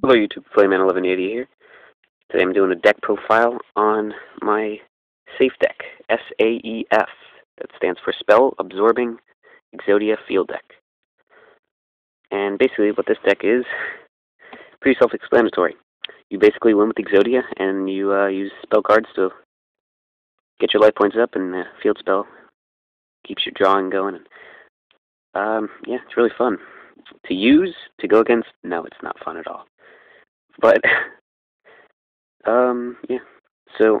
Hello YouTube, Flameman1180 here. Today I'm doing a deck profile on my SAEF deck, SAEF. That stands for Spell Absorbing Exodia Field Deck. And basically what this deck is, pretty self-explanatory. You basically win with Exodia and you use spell cards to get your life points up, and the field spell keeps your drawing going. And, yeah, it's really fun. To use, to go against, no, it's not fun at all. But, yeah. So,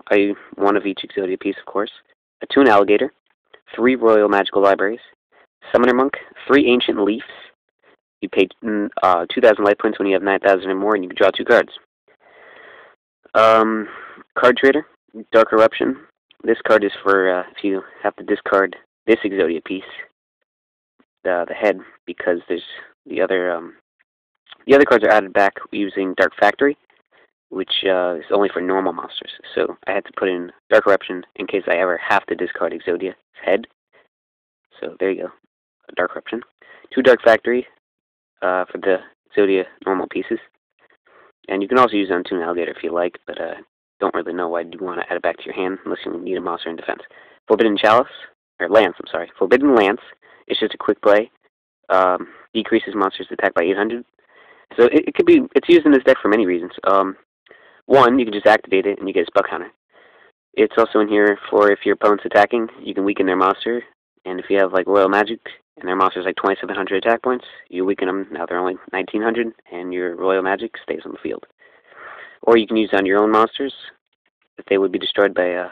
one of each Exodia piece, of course. A Toon Alligator, 3 Royal Magical Libraries, Summoner Monk, 3 Ancient Leafs. You pay 2,000 life points when you have 9,000 or more, and you can draw 2 cards. Card Trader, Dark Eruption. This card is for if you have to discard this Exodia piece, the head, because there's the other cards are added back using Dark Factory, which is only for normal monsters. So I had to put in Dark Eruption in case I ever have to discard Exodia's head. So there you go, a Dark Eruption. 2 Dark Factory for the Exodia normal pieces. And you can also use it on Toon Alligator if you like, but don't really know why you want to add it back to your hand unless you need a monster in defense. Forbidden Chalice, or Lance, I'm sorry. Forbidden Lance is just a quick play. Decreases monsters' attack by 800. So it's used in this deck for many reasons. One, you can just activate it and you get a spell counter. It's also in here for if your opponent's attacking, you can weaken their monster. And if you have like Royal Magic and their monster's like 2,700 attack points, you weaken them, now they're only 1,900, and your Royal Magic stays on the field. Or you can use it on your own monsters, if they would be destroyed by a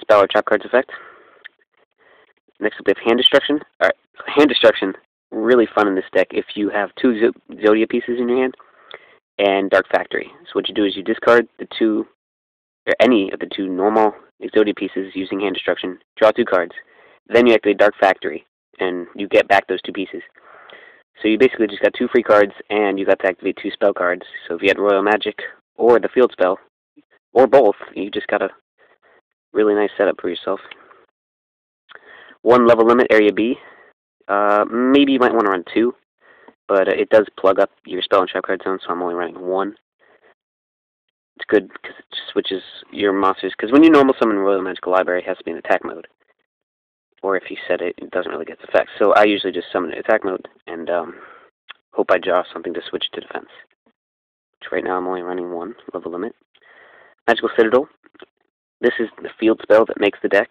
spell or trap card's effect. Next up we have Hand Destruction. Alright, Hand Destruction, really fun in this deck if you have 2 Exodia pieces in your hand, and Dark Factory. So what you do is you discard the 2, or any of the 2 normal Exodia pieces using Hand Destruction, draw 2 cards, then you activate Dark Factory, and you get back those 2 pieces. So you basically just got 2 free cards, and you got to activate 2 spell cards. So if you had Royal Magic, or the field spell, or both, you just got a really nice setup for yourself. 1 level limit, Area B. Maybe you might want to run 2, but it does plug up your spell and trap card zone, so I'm only running 1. It's good because it switches your monsters, because when you normal summon Royal Magical Library, it has to be in attack mode. Or if you set it, it doesn't really get its effects. So I usually just summon it in attack mode, and hope I draw something to switch to defense. Which right now I'm only running 1 level limit. Magical Citadel. This is the field spell that makes the deck.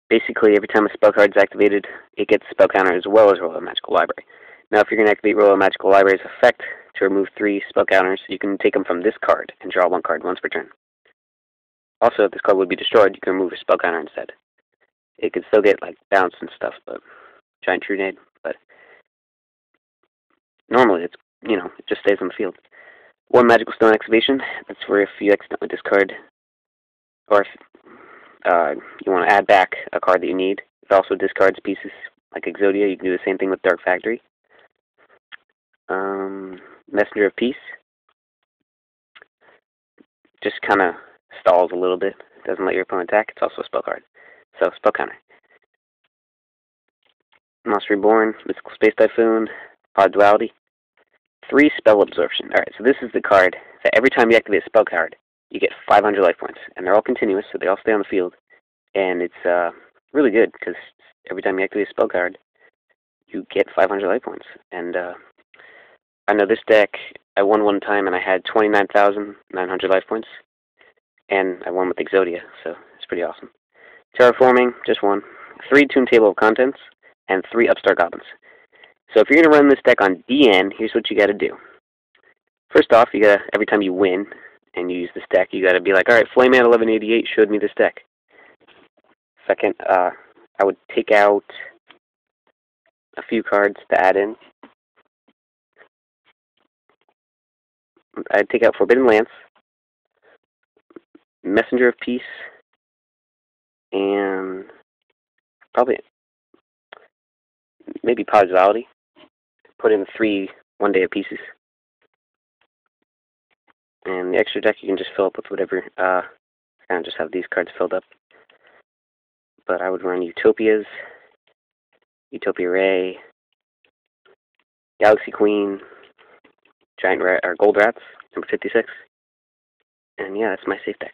Basically, every time a spell card is activated, it gets spell counter as well as Royal Magical Library. Now, if you're going to activate Royal Magical Library's effect to remove 3 spell counters, you can take them from this card and draw 1 card once per turn. Also, if this card would be destroyed, you can remove a spell counter instead. It could still get like bounce and stuff, but Giant Trunade. But normally, it's it just stays on the field. 1 Magical Stone Activation. That's for if you accidentally discard, or if you want to add back a card that you need. It also discards pieces like Exodia. You can do the same thing with Dark Factory. Messenger of Peace. Just kind of stalls a little bit. Doesn't let your opponent attack. It's also a spell card. So, spell counter. Monster Reborn, Mystical Space Typhoon, Pod Duality. 3 Spell Absorption. Alright, so this is the card that every time you activate a spell card, you get 500 life points. And they're all continuous, so they all stay on the field. And it's really good, because every time you activate a spell card, you get 500 life points. And I know this deck, I won one time and I had 29,900 life points. And I won with Exodia, so it's pretty awesome. Terraforming, just 1. 3 Toon Table of Contents, and 3 Upstart Goblins. So if you're going to run this deck on DN, here's what you got to do. First off, you got every time you win and you use this deck, you got to be like, all right, Flameman1188 showed me this deck. Second, I would take out a few cards to add in. I'd take out Forbidden Lance, Messenger of Peace, and probably maybe Pod Duality. Put in 3 one-day pieces. And the extra deck you can just fill up with whatever. I kind of just have these cards filled up. But I would run Utopias, Utopia Ray, Galaxy Queen, giant rat or gold rats, number 56. And yeah, that's my safe deck.